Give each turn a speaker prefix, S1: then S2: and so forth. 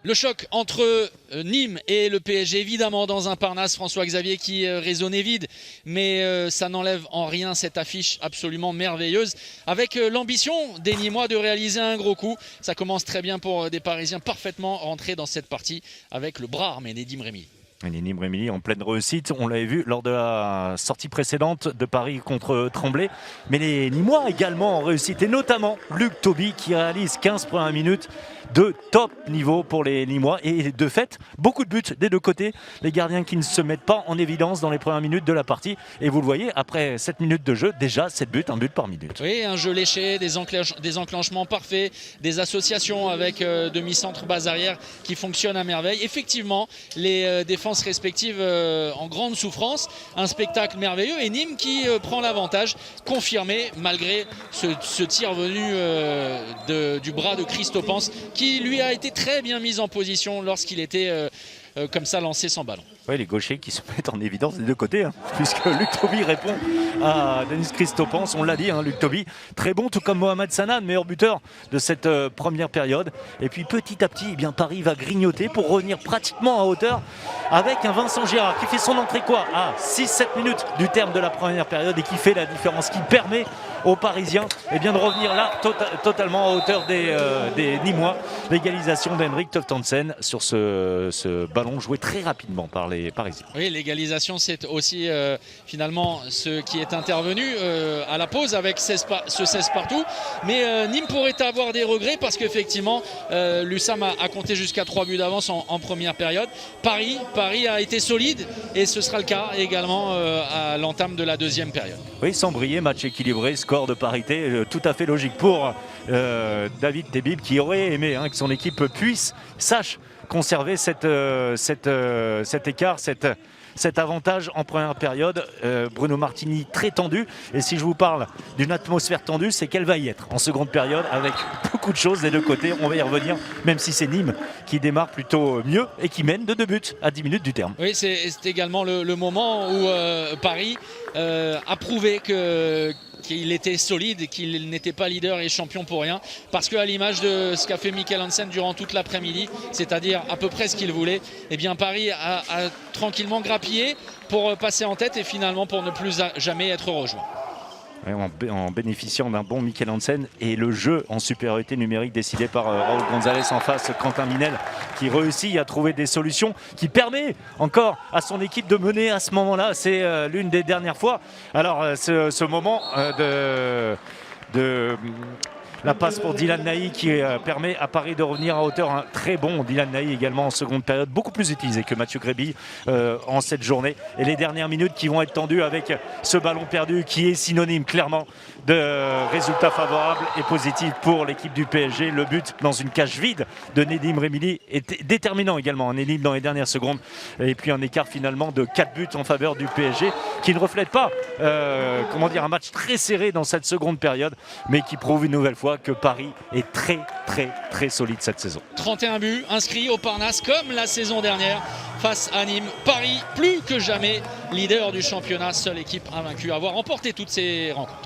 S1: Le choc entre Nîmes et le PSG, évidemment dans un Parnasse, François-Xavier, qui résonnait vide, mais ça n'enlève en rien cette affiche absolument merveilleuse, avec l'ambition des Nîmois de réaliser un gros coup. Ça commence très bien pour des Parisiens parfaitement rentrés dans cette partie avec le bras armé Nedim Remili.
S2: Nedim Remili en pleine réussite, on l'avait vu lors de la sortie précédente de Paris contre Tremblay, mais les Nîmois également en réussite, et notamment Luc Toby qui réalise 15 premières minutes de top niveau pour les Nîmois, et de fait beaucoup de buts des deux côtés, les gardiens qui ne se mettent pas en évidence dans les premières minutes de la partie, et vous le voyez, après 7 minutes de jeu, déjà 7 buts, un but par minute.
S1: Oui, un jeu léché, des enclenchements parfaits, des associations avec demi-centre, base arrière qui fonctionnent à merveille. Effectivement, les défenses respectives en grande souffrance, un spectacle merveilleux, et Nîmes qui prend l'avantage, confirmé malgré ce tir venu du bras de Christopance, qui lui a été très bien mis en position lorsqu'il était comme ça lancé sans ballon.
S2: Oui, les gauchers qui se mettent en évidence des deux côtés, puisque Luc Toby répond à Denis Christopance. On l'a dit, Luc Toby, très bon, tout comme Mohamed Sanan, meilleur buteur de cette première période. Et puis petit à petit, Paris va grignoter pour revenir pratiquement à hauteur avec un Vincent Girard qui fait son entrée à 6-7 minutes du terme de la première période, et qui fait la différence, qui permet aux Parisiens de revenir là totalement à hauteur des Nîmois. L'égalisation d'Henrik Toftansen sur ce ballon joué très rapidement par les Parisiens.
S1: Oui, l'égalisation, c'est aussi finalement ce qui est intervenu à la pause avec ce 16 partout. Mais Nîmes pourrait avoir des regrets parce qu'effectivement, l'USAM a compté jusqu'à 3 buts d'avance en première période. Paris a été solide, et ce sera le cas également à l'entame de la deuxième période.
S2: Oui, sans briller, match équilibré, score de parité, tout à fait logique pour David Tebib, qui aurait aimé que son équipe sache conserver cet écart, cet avantage en première période. Bruno Martini très tendu, et si je vous parle d'une atmosphère tendue, c'est qu'elle va y être en seconde période, avec beaucoup de choses des deux côtés. On va y revenir, même si c'est Nîmes qui démarre plutôt mieux et qui mène de 2 buts à 10 minutes du terme.
S1: Oui, c'est également le moment où Paris a prouvé qu'il était solide, qu'il n'était pas leader et champion pour rien, parce qu'à l'image de ce qu'a fait Mikkel Hansen durant toute l'après-midi, c'est-à-dire à peu près ce qu'il voulait, Paris a tranquillement grappillé pour passer en tête, et finalement pour ne plus jamais être rejoint.
S2: En bénéficiant d'un bon Mikkel Hansen, et le jeu en supériorité numérique décidé par Raúl González en face, Quentin Minel qui réussit à trouver des solutions, qui permet encore à son équipe de mener à ce moment-là. C'est l'une des dernières fois. Alors ce moment de la passe pour Dylan Nahi qui permet à Paris de revenir à hauteur. Un très bon Dylan Nahi également en seconde période, beaucoup plus utilisé que Mathieu Gréby en cette journée. Et les dernières minutes qui vont être tendues avec ce ballon perdu qui est synonyme clairement de résultats favorables et positifs pour l'équipe du PSG. Le but dans une cage vide de Nedim Remili est déterminant également. Un Nîmes dans les dernières secondes, et puis un écart finalement de 4 buts en faveur du PSG, qui ne reflète pas un match très serré dans cette seconde période, mais qui prouve une nouvelle fois que Paris est très très très solide cette saison.
S1: 31 buts inscrits au Parnasse comme la saison dernière face à Nîmes. Paris plus que jamais leader du championnat, seule équipe invaincue à avoir remporté toutes ces rencontres.